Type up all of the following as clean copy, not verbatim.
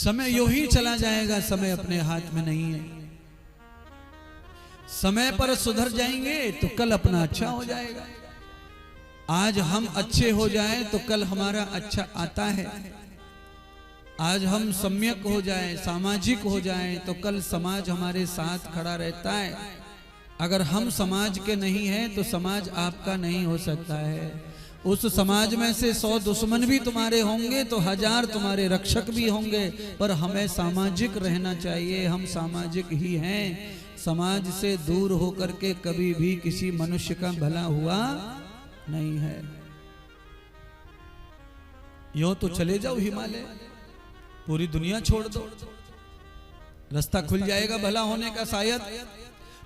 समय यूं ही चला जाएगा, समय अपने हाथ में नहीं है। समय पर सुधर जाएंगे तो कल अपना अच्छा हो जाएगा। आज हम अच्छे हो जाएं तो कल हमारा अच्छा आता है। आज हम सम्यक हो जाएं, सामाजिक हो जाएं तो कल समाज हमारे साथ खड़ा रहता है। अगर हम समाज के नहीं हैं तो समाज आपका नहीं हो सकता है। उस समाज में से 100 दुश्मन भी तुम्हारे होंगे तो 1000 तुम्हारे रक्षक भी होंगे, पर हमें सामाजिक रहना चाहिए। हम सामाजिक ही हैं। समाज से दूर होकर के कभी भी किसी मनुष्य का भला हुआ नहीं है। यूं तो चले जाओ हिमालय, पूरी दुनिया छोड़ दो, रास्ता खुल जाएगा भला होने का शायद।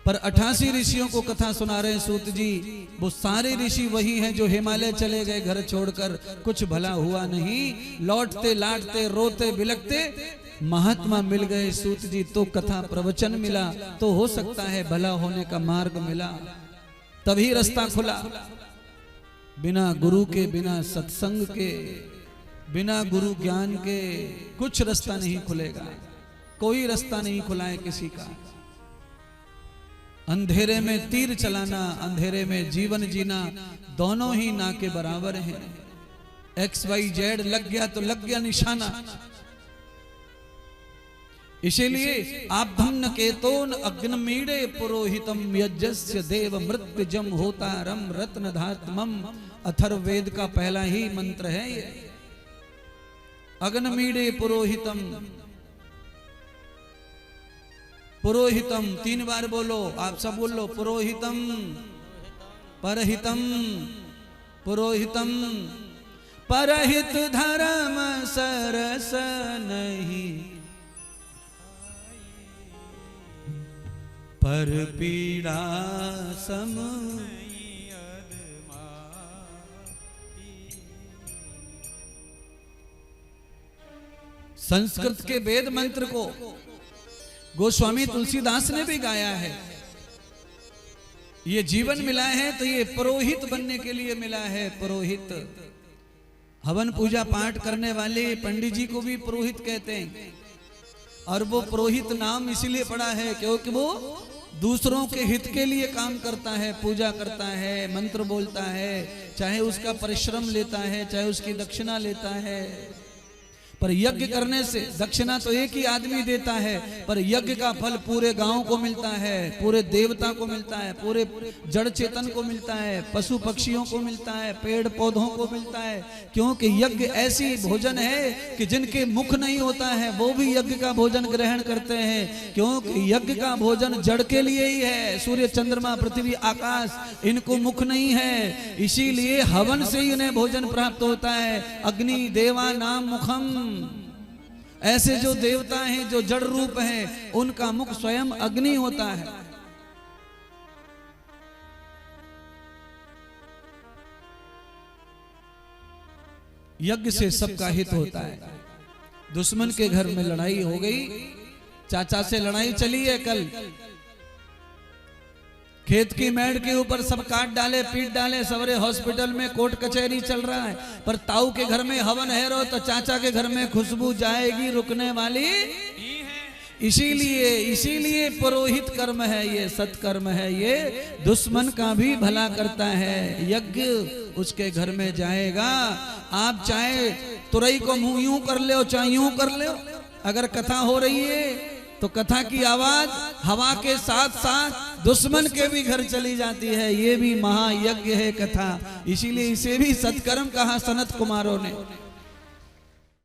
पर 88 ऋषियों को कथा सुना रहे हैं सूत जी। वो सारे ऋषि वही हैं जो हिमालय चले गए घर छोड़कर, कुछ भला हुआ नहीं। लौटते लाटते रोते बिलखते महात्मा मिल गए सूत जी, तो कथा प्रवचन मिला, तो हो सकता है भला होने का मार्ग मिला, तभी रास्ता खुला। बिना गुरु के, बिना सत्संग के, बिना गुरु ज्ञान के कुछ रास्ता नहीं खुलेगा। कोई रास्ता नहीं खुला है किसी का। अंधेरे में तीर चलाना, अंधेरे में जीवन जीना, दोनों ही ना के बराबर हैं। XYZ लग गया तो लग गया निशाना। इसीलिए आप धम्न केतोन अग्निमीड़े पुरोहितम यज्ञस्य देव मृत्युजम होतारम रत्न धात्मम। अथर्ववेद का पहला ही मंत्र है ये। अग्निमीड़े पुरोहितम, पुरोहितम 3 बार बोलो, आप सब बोलो। पुरोहितम, परहितम, पुरोहितम। परहित धर्म सरस नहीं, पर पीड़ा सम। संस्कृत के वेद मंत्र को गोस्वामी तुलसीदास ने भी गाया है। ये जीवन मिला है तो ये पुरोहित बनने के लिए मिला है। पुरोहित, हवन पूजा पाठ करने वाले पंडित जी को भी पुरोहित कहते हैं। और वो पुरोहित नाम इसलिए पड़ा है क्योंकि वो दूसरों के हित के लिए काम करता है, पूजा करता है, मंत्र बोलता है, चाहे उसका परिश्रम लेता है, चाहे उसकी दक्षिणा लेता है। पर यज्ञ करने से दक्षिणा तो एक ही आदमी देता है, पर यज्ञ का फल पूरे गांव को मिलता है, पूरे देवता को मिलता है, पूरे जड़ चेतन को मिलता है, पशु पक्षियों को मिलता है, पेड़ पौधों को मिलता है। क्योंकि यज्ञ ऐसी भोजन है कि जिनके मुख नहीं होता है वो भी यज्ञ का भोजन ग्रहण करते हैं। क्योंकि यज्ञ का भोजन जड़ के लिए ही है। सूर्य चंद्रमा पृथ्वी आकाश, इनको मुख नहीं है, इसीलिए हवन से ही इन्हें भोजन प्राप्त होता है। अग्नि देवा नाम मुखम। ऐसे जो देवता हैं जो जड़ रूप हैं, उनका मुख स्वयं अग्नि होता है। यज्ञ से सबका हित होता है। दुश्मन के घर में लड़ाई हो गई, चाचा से लड़ाई चली है कल, खेत की मेड़ के ऊपर सब काट डाले, पीट डाले, सवरे हॉस्पिटल में कोर्ट कचहरी चल रहा है। पर ताऊ के घर में हवन है रो तो चाचा के घर में खुशबू जाएगी रुकने वाली। इसीलिए पुरोहित कर्म है ये, सत्कर्म है ये, दुश्मन का भी भला करता है। यज्ञ उसके घर में जाएगा। आप चाहे तुरई को मुंह यूं कर ले, चाहे यूं कर ले, अगर कथा हो रही है तो कथा की आवाज हवा के साथ साथ दुश्मन के भी घर चली जाती है। ये भी महायज्ञ है कथा। इसीलिए इसे भी सत्कर्म कहा सनत कुमारों ने।